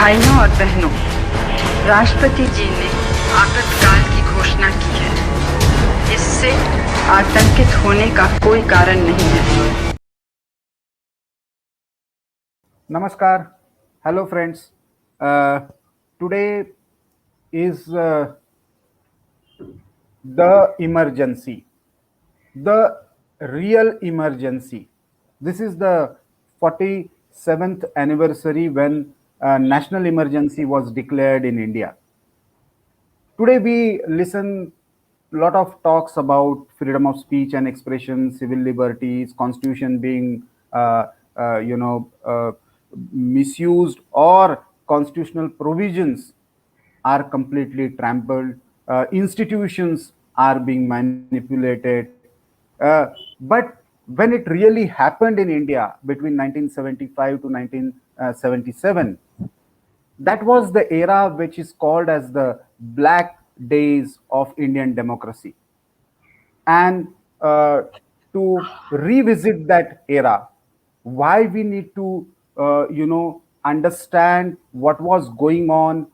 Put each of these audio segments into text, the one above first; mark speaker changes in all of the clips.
Speaker 1: भाइयों और बहनों, राष्ट्रपति जी ने आपातकाल की घोषणा की है। इससे आतंकित होने का कोई कारण नहीं है।
Speaker 2: Namaskar. Hello, friends. Today is the emergency, the real emergency. This is the 47th anniversary when national emergency was declared in India. Today we listen a lot of talks about freedom of speech and expression, civil liberties, constitution being misused, or constitutional provisions are completely trampled, institutions are being manipulated. But when it really happened in India between 1975 to 1977, that was the era which is called as the black days of Indian democracy. And to revisit that era, why we need to understand what was going on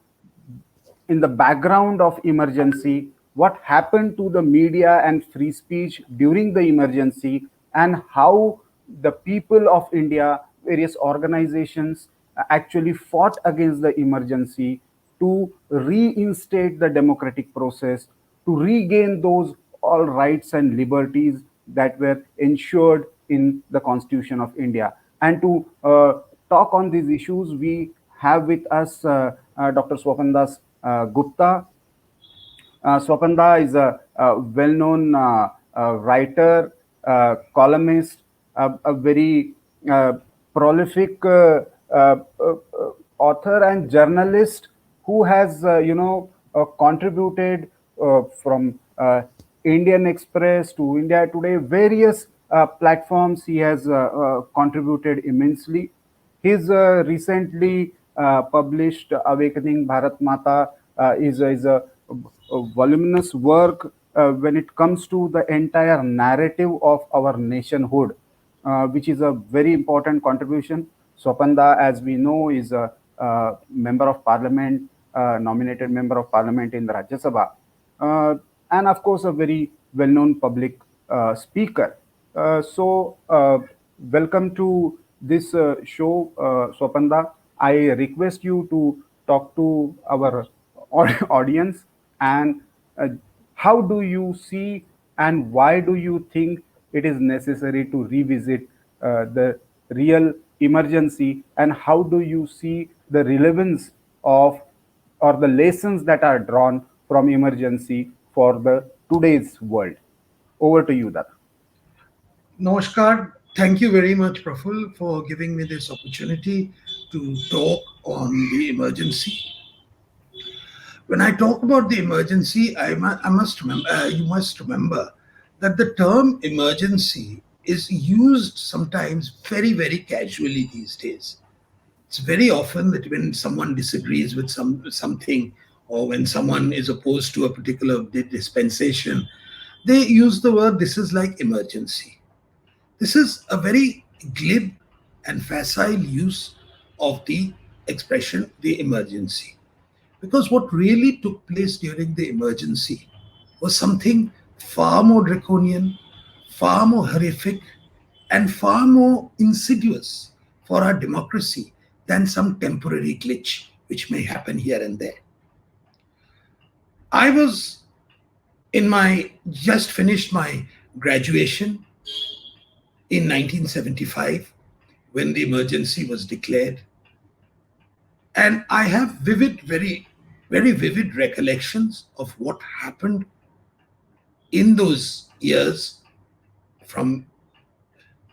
Speaker 2: in the background of emergency, what happened to the media and free speech during the emergency, and how the people of India, various organizations, actually fought against the emergency to reinstate the democratic process, to regain those all rights and liberties that were ensured in the Constitution of India. And to talk on these issues, we have with us Dr. Swapandas Gupta. Swapanda is a well-known writer, columnist, a very uh, prolific author and journalist who has, contributed from Indian Express to India Today, various platforms. He has contributed immensely. His recently published Awakening Bharat Mata is a voluminous work when it comes to the entire narrative of our nationhood, which is a very important contribution. Swapanda, as we know, is a member of parliament, nominated member of parliament in the Rajya Sabha, and of course, a very well known public speaker. Welcome to this show, Swapanda. I request you to talk to our audience and uh, how do you see and why do you think it is necessary to revisit the real emergency, and how do you see the relevance of or the lessons that are drawn from emergency for the today's world? Over to you, Dada.
Speaker 3: Namaskar. Thank you very much, Praful, for giving me this opportunity to talk on the emergency. When I talk about the emergency, I must remember, you must remember that the term emergency is used sometimes very, very casually these days. It's very often that when someone disagrees with something, or when someone is opposed to a particular dispensation, they use the word "this is like emergency." This is a very glib and facile use of the expression the emergency. Because what really took place during the emergency was something far more draconian, far more horrific, and far more insidious for our democracy than some temporary glitch which may happen here and there. I was in my just finished my graduation in 1975 when the emergency was declared. And I have very vivid recollections of what happened in those years from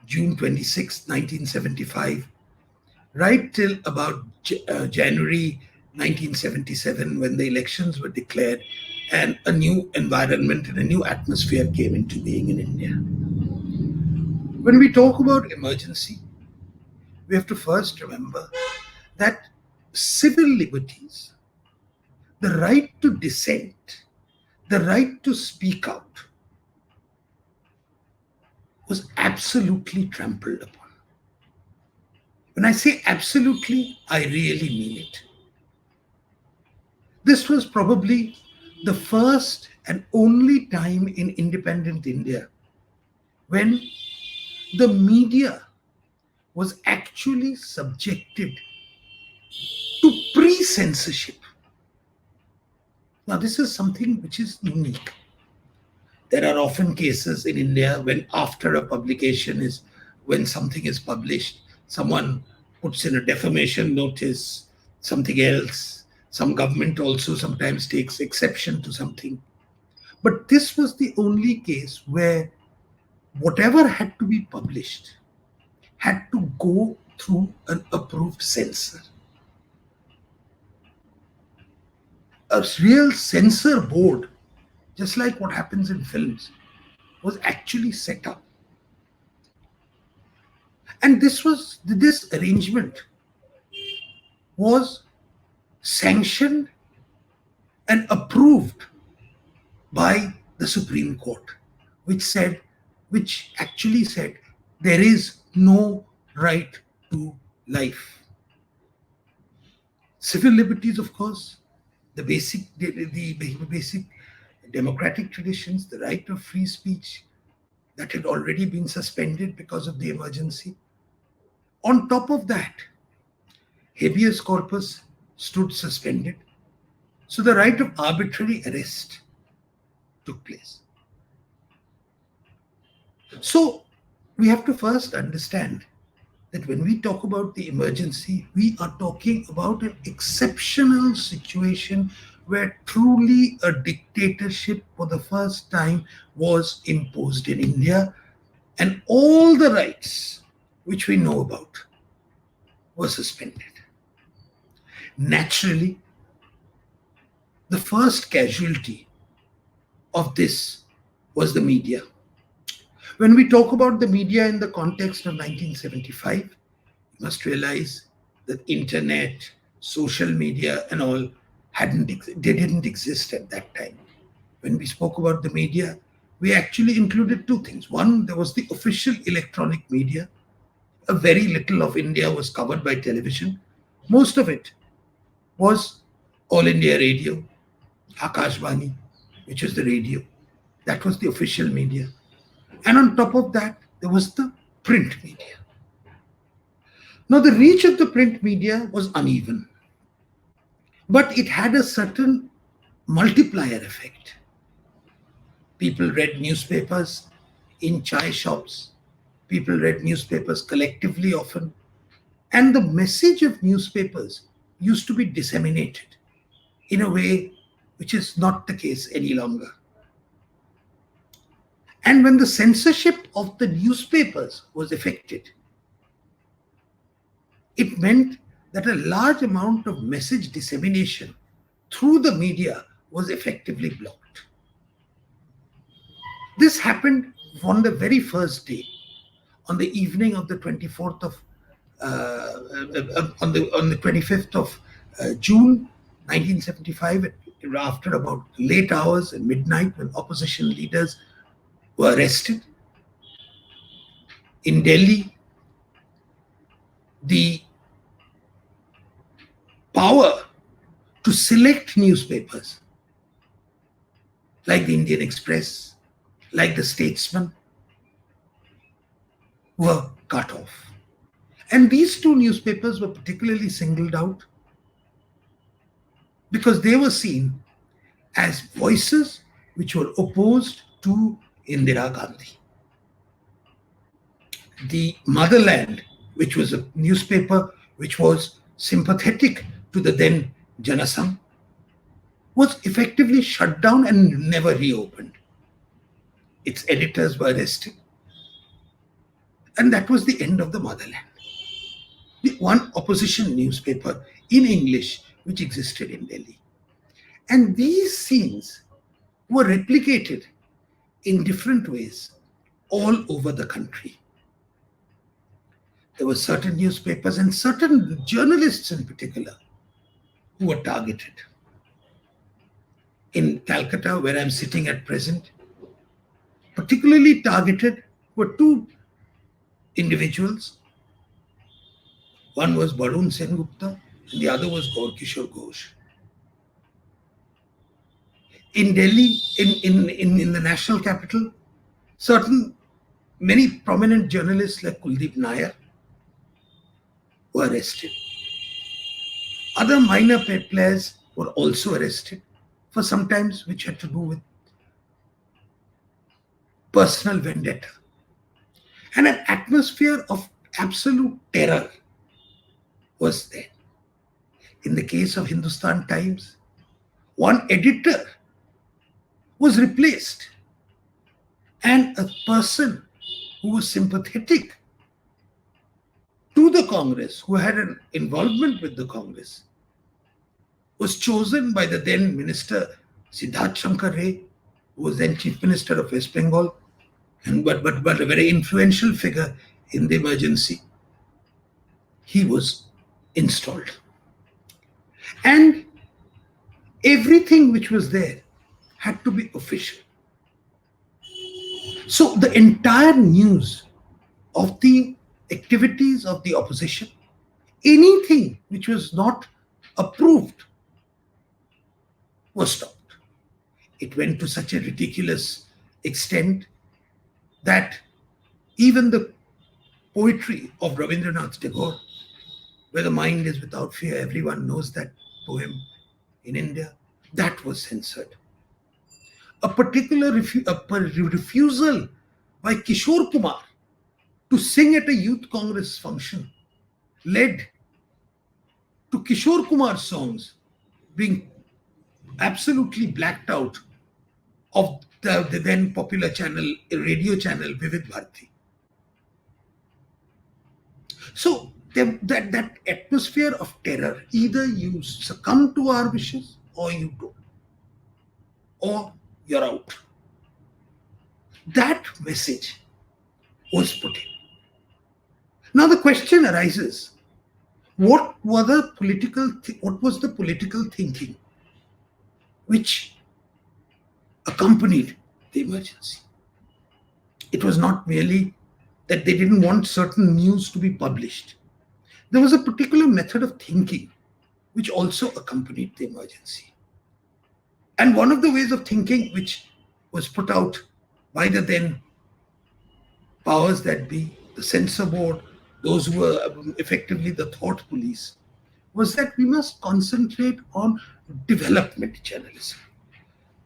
Speaker 3: June 26, 1975, right till about January 1977 when the elections were declared and a new environment and a new atmosphere came into being in India. When we talk about emergency, we have to first remember that civil liberties, the right to dissent, the right to speak out, was absolutely trampled upon. When I say absolutely, I really mean it. This was probably the first and only time in independent India when the media was actually subjected to pre-censorship. Now, this is something which is unique. There are often cases in India when after a publication is, when something is published, someone puts in a defamation notice, something else. Some government also sometimes takes exception to something. But this was the only case where whatever had to be published had to go through an approved censor. A real censor board, just like what happens in films, was actually set up. And this arrangement was sanctioned and approved by the Supreme Court, which actually said there is no right to life. Civil liberties, of course, the basic democratic traditions, the right of free speech, that had already been suspended because of the emergency. On top of that, habeas corpus stood suspended. So the right of arbitrary arrest took place. So we have to first understand that when we talk about the emergency, we are talking about an exceptional situation where truly a dictatorship for the first time was imposed in India, and all the rights which we know about were suspended. Naturally, the first casualty of this was the media. When we talk about the media in the context of 1975, you must realize that internet, social media and all didn't exist at that time. When we spoke about the media, we actually included two things. One, there was the official electronic media. A very little of India was covered by television. Most of it was All India Radio, Akashvani, which was the radio. That was the official media. And on top of that, there was the print media. Now, the reach of the print media was uneven, but it had a certain multiplier effect. People read newspapers in chai shops. People read newspapers collectively often. And the message of newspapers used to be disseminated in a way which is not the case any longer. And when the censorship of the newspapers was effected, it meant that a large amount of message dissemination through the media was effectively blocked. This happened on the very first day, on the evening of the 24th of, on the 25th of June 1975, after about late hours and midnight, when opposition leaders were arrested. In Delhi, the power to select newspapers, like the Indian Express, like the Statesman, were cut off. And these two newspapers were particularly singled out because they were seen as voices which were opposed to Indira Gandhi. The Motherland, which was a newspaper which was sympathetic to the then Janasangh, was effectively shut down and never reopened. Its editors were arrested. And that was the end of the Motherland. The one opposition newspaper in English which existed in Delhi. And these scenes were replicated in different ways all over the country. There were certain newspapers and certain journalists in particular who were targeted. In Calcutta, where I'm sitting at present, particularly targeted were two individuals. One was Varun Sengupta and the other was Gaur Kishore Ghosh. in Delhi, in the national capital, many prominent journalists like Kuldeep Nair were arrested. Other minor players were also arrested for sometimes which had to do with personal vendetta. And an atmosphere of absolute terror was there. In the case of Hindustan Times, one editor was replaced, and a person who was sympathetic to the Congress, who had an involvement with the Congress, was chosen by the then minister Siddharth Shankar Ray, who was then Chief Minister of West Bengal, but a very influential figure in the emergency. He was installed. And everything which was there had to be official. So the entire news of the activities of the opposition, anything which was not approved, was stopped. It went to such a ridiculous extent that even the poetry of Rabindranath Tagore, where the mind is without fear, everyone knows that poem in India, that was censored. A particular refusal by Kishore Kumar to sing at a youth congress function led to Kishore Kumar's songs being absolutely blacked out of the then popular channel, radio channel Vivid Bharati. So that atmosphere of terror, either you succumb to our wishes or you don't, or you're out. That message was put in. Now the question arises, what was the political thinking which accompanied the emergency? It was not merely that they didn't want certain news to be published. There was a particular method of thinking which also accompanied the emergency. And one of the ways of thinking which was put out by the then powers that be, the censor board, those who were effectively the thought police, was that we must concentrate on development journalism.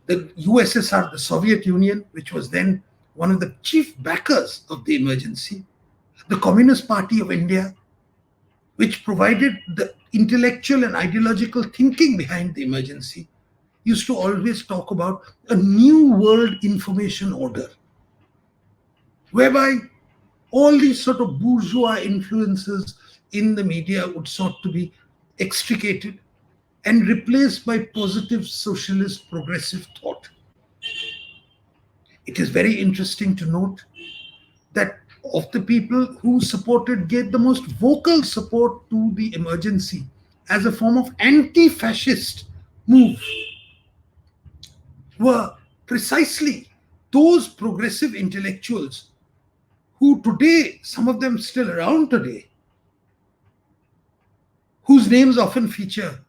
Speaker 3: The USSR, the Soviet Union, which was then one of the chief backers of the emergency, the Communist Party of India, which provided the intellectual and ideological thinking behind the emergency, used to always talk about a new world information order, whereby all these sort of bourgeois influences in the media would sought to be extricated and replaced by positive socialist progressive thought. It is very interesting to note that of the people who gave the most vocal support to the emergency as a form of anti-fascist move were precisely those progressive intellectuals who today, some of them still around today, whose names often feature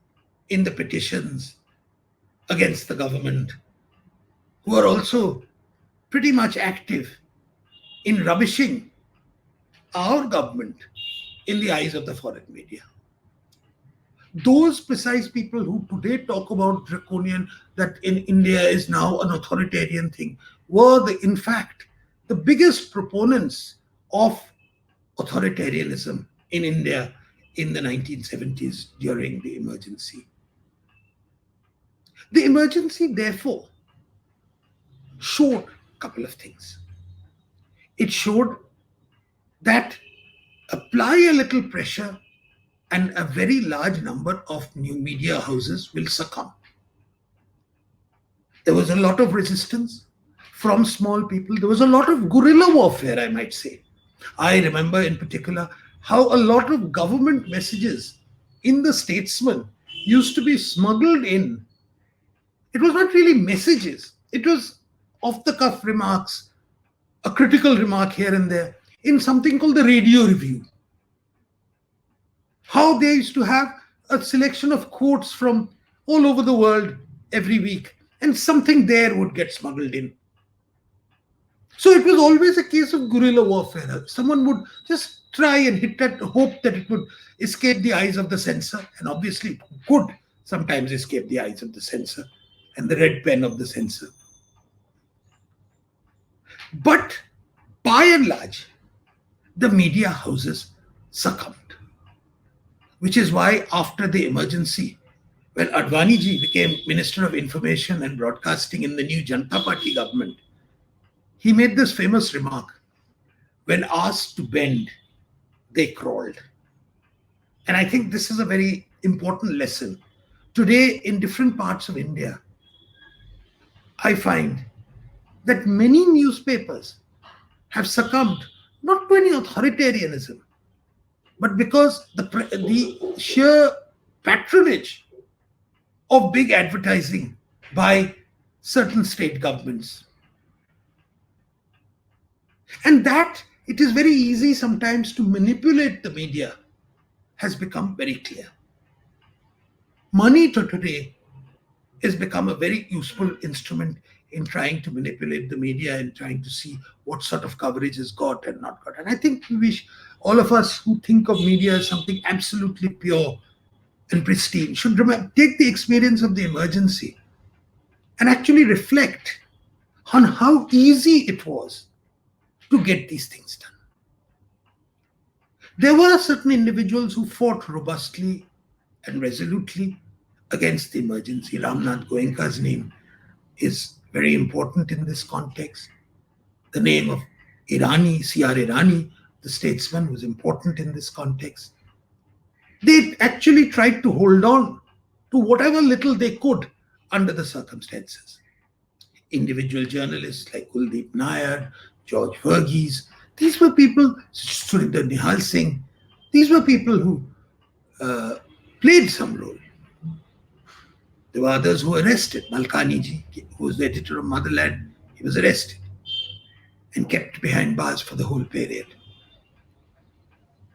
Speaker 3: in the petitions against the government, who are also pretty much active in rubbishing our government in the eyes of the foreign media. Those precise people who today talk about draconian, that in India is now an authoritarian thing, were in fact the biggest proponents of authoritarianism in India in the 1970s during the emergency. The emergency, therefore, showed a couple of things. It showed that apply a little pressure and a very large number of new media houses will succumb. There was a lot of resistance from small people. There was a lot of guerrilla warfare, I might say. I remember in particular how a lot of government messages in the Statesman used to be smuggled in. It was not really messages. It was off-the-cuff remarks, a critical remark here and there, in something called the Radio Review. How they used to have a selection of quotes from all over the world every week and something there would get smuggled in. So it was always a case of guerrilla warfare. Someone would just try and hit that, hope that it would escape the eyes of the censor, and obviously it could sometimes escape the eyes of the censor and the red pen of the censor. But by and large, the media houses succumbed, which is why after the emergency, when Advani ji became Minister of Information and Broadcasting in the new Janata Party government, he made this famous remark: when asked to bend, they crawled. And I think this is a very important lesson. Today, in different parts of India, I find that many newspapers have succumbed not to any authoritarianism, but because the sheer patronage of big advertising by certain state governments. And that it is very easy sometimes to manipulate the media has become very clear. Money today has become a very useful instrument in trying to manipulate the media and trying to see what sort of coverage is got and not got. And I think all of us who think of media as something absolutely pure and pristine should take the experience of the emergency and actually reflect on how easy it was to get these things done. There were certain individuals who fought robustly and resolutely against the emergency. Ramnath Goenka's name is very important in this context. The name of Irani, C.R. Irani, the statesman, was important in this context. They actually tried to hold on to whatever little they could under the circumstances. Individual journalists like Kuldeep Nayar, George Verghese, these were people, Surinder Nihal Singh, these were people who played some role. There were others who were arrested. Malkani ji, who was the editor of Motherland, he was arrested and kept behind bars for the whole period.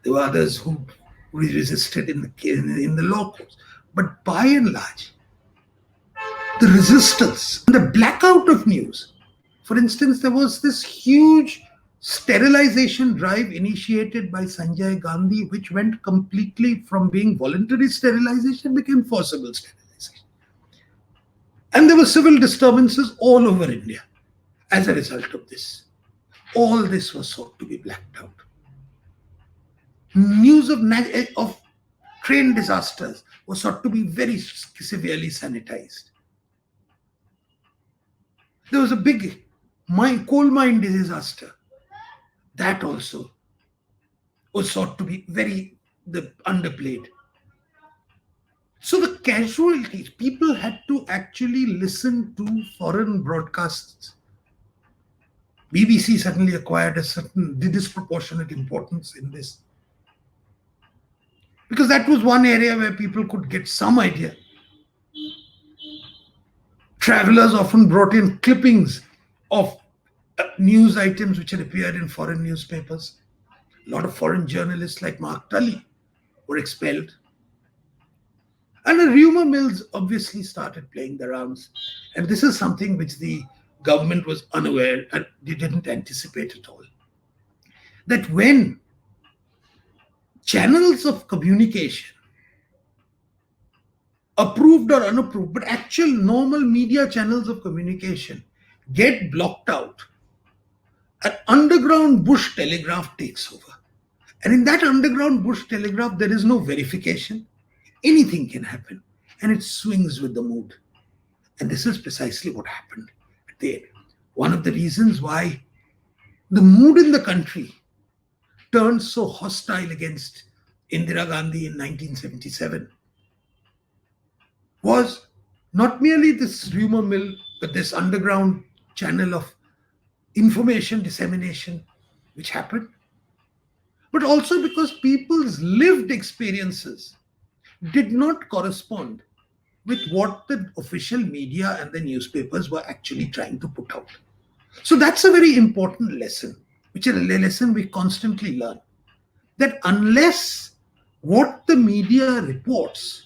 Speaker 3: There were others who resisted in the law courts. But by and large, the resistance, the blackout of news. For instance, there was this huge sterilization drive initiated by Sanjay Gandhi, which went completely from being voluntary sterilization, became forcible sterilization. And there were civil disturbances all over India as a result of this. All this was sought to be blacked out. News of train disasters was sought to be very severely sanitized. There was a big coal mine disaster. That also was sought to be very underplayed. So the casualties, people had to actually listen to foreign broadcasts. BBC suddenly acquired a certain disproportionate importance in this. Because that was one area where people could get some idea. Travelers often brought in clippings of news items which had appeared in foreign newspapers. A lot of foreign journalists like Mark Tully were expelled. And the rumor mills obviously started playing the rounds. And this is something which the government was unaware and they didn't anticipate at all. That when channels of communication, approved or unapproved, but actual normal media channels of communication get blocked out, an underground bush telegraph takes over. And in that underground bush telegraph, there is no verification. Anything can happen. And it swings with the mood. And this is precisely what happened there. One of the reasons why the mood in the country turned so hostile against Indira Gandhi in 1977 was not merely this rumor mill, but this underground channel of information dissemination which happened, but also because people's lived experiences did not correspond with what the official media and the newspapers were actually trying to put out. So that's a very important lesson, which is a lesson we constantly learn, that unless what the media reports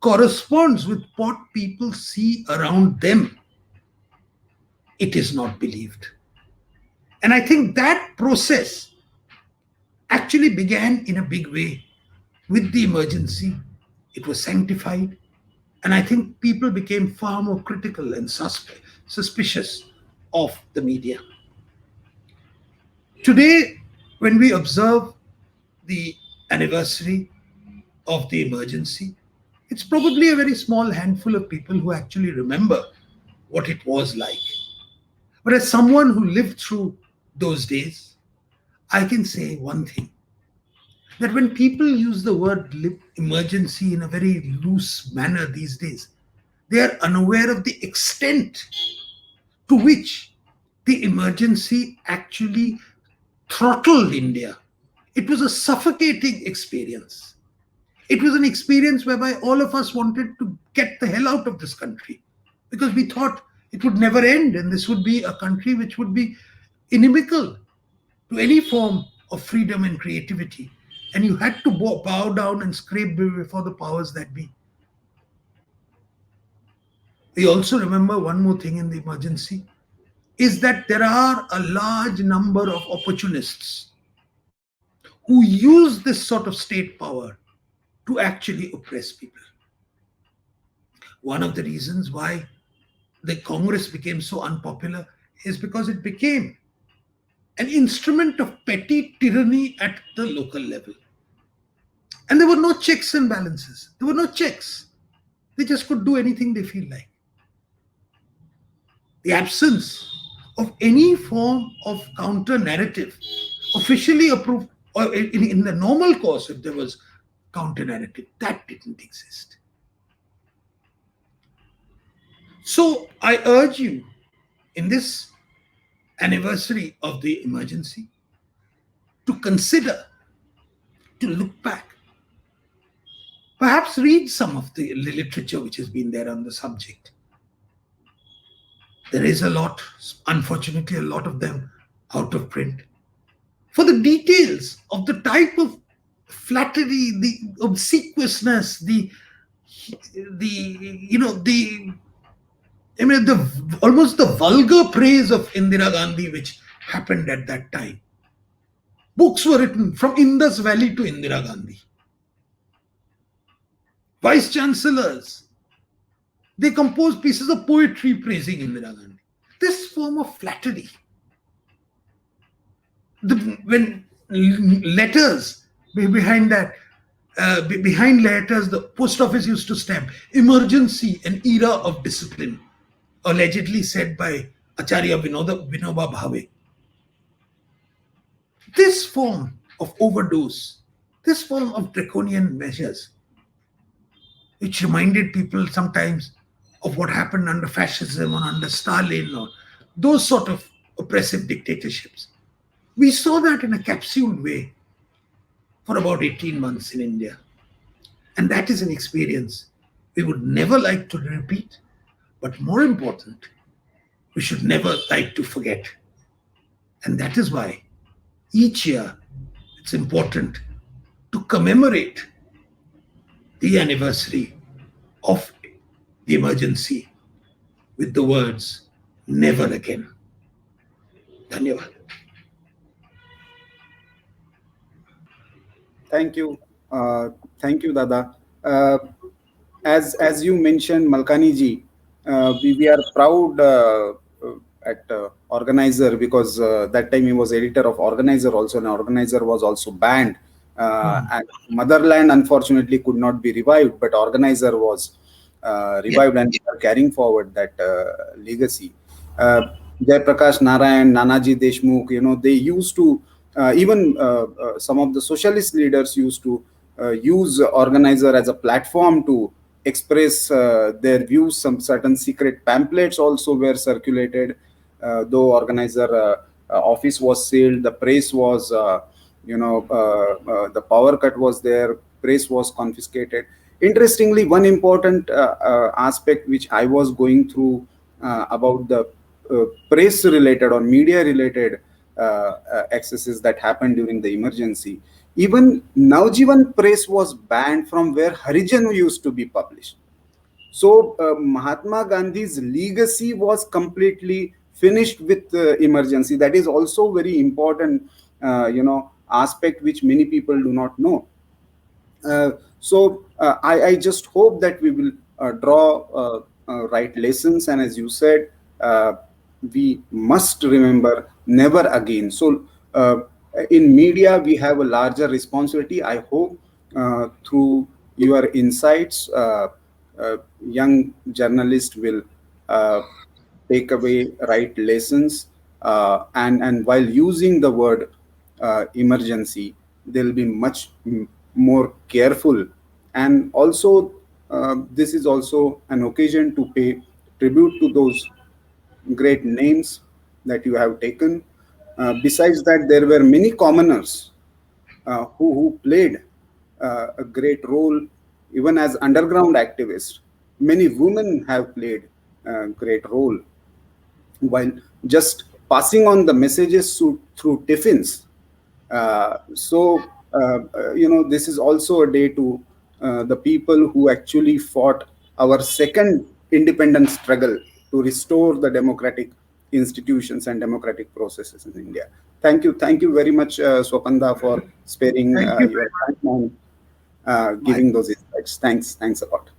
Speaker 3: corresponds with what people see around them, it is not believed. And I think that process actually began in a big way with the emergency. It was sanctified. And I think people became far more critical and suspicious of the media. Today, when we observe the anniversary of the emergency, it's probably a very small handful of people who actually remember what it was like. But as someone who lived through those days, I can say one thing, that when people use the word emergency in a very loose manner these days, they are unaware of the extent to which the emergency actually throttled India. It was a suffocating experience. It was an experience whereby all of us wanted to get the hell out of this country because we thought it would never end and this would be a country which would be inimical to any form of freedom and creativity. And you had to bow down and scrape before the powers that be. We also remember one more thing in the emergency, is that there are a large number of opportunists who use this sort of state power to actually oppress people. One of the reasons why the Congress became so unpopular is because it became an instrument of petty tyranny at the local level. And there were no checks and balances. There were no checks. They just could do anything they feel like. The absence of any form of counter narrative officially approved, or in the normal course, if there was counter narrative, that didn't exist. So I urge you in this anniversary of the emergency to consider, to look back, perhaps read some of the literature which has been there on the subject. There is a lot, unfortunately, a lot of them out of print. For the details of the type of flattery, the obsequiousness, almost the vulgar praise of Indira Gandhi which happened at that time. Books were written from Indus Valley to Indira Gandhi. Vice chancellors, they composed pieces of poetry praising Indira Gandhi. This form of flattery, when letters behind that, behind letters, the post office used to stamp emergency, an era of discipline, allegedly said by Acharya Vinoba Bhave. This form of overdose, this form of draconian measures, which reminded people sometimes of what happened under fascism or under Stalin or those sort of oppressive dictatorships. We saw that in a capsule way for about 18 months in India. And that is an experience we would never like to repeat, but more important, we should never like to forget. And that is why each year it's important to commemorate the anniversary of the emergency with the words, never again. Dhanyavad.
Speaker 2: Thank you. Thank you, Dada. As you mentioned, Malkani ji, we are proud at Organizer because that time he was editor of Organizer also, and Organizer was also banned. And Motherland unfortunately could not be revived, but Organizer was revived, and we are carrying forward that legacy. Jayaprakash Narayan, Nanaji Deshmukh, they used to, even some of the socialist leaders used to use Organizer as a platform to express their views. Some certain secret pamphlets also were circulated, though Organizer office was sealed, the press was, the power cut was there, press was confiscated. Interestingly, one important aspect which I was going through about the press related or media related excesses that happened during the emergency Even Navjivan Press was banned from where Harijan used to be published. So Mahatma Gandhi's legacy was completely finished with emergency. That is also very important, aspect which many people do not know. I just hope that we will draw right lessons, and as you said, we must remember never again. So in media, we have a larger responsibility. I hope through your insights, young journalists will uh, take away right lessons, and while using the word emergency, they'll be much more careful. And also, this is also an occasion to pay tribute to those great names that you have taken. Besides that, there were many commoners who played a great role even as underground activists. Many women have played a great role while just passing on the messages through tiffins. This is also a day to the people who actually fought our second independence struggle to restore the democratic institutions and democratic processes in India. Thank you very much, Swapanda, for sparing
Speaker 3: Thank you
Speaker 2: your
Speaker 3: very much.
Speaker 2: time and
Speaker 3: My
Speaker 2: giving those insights. Thanks a lot.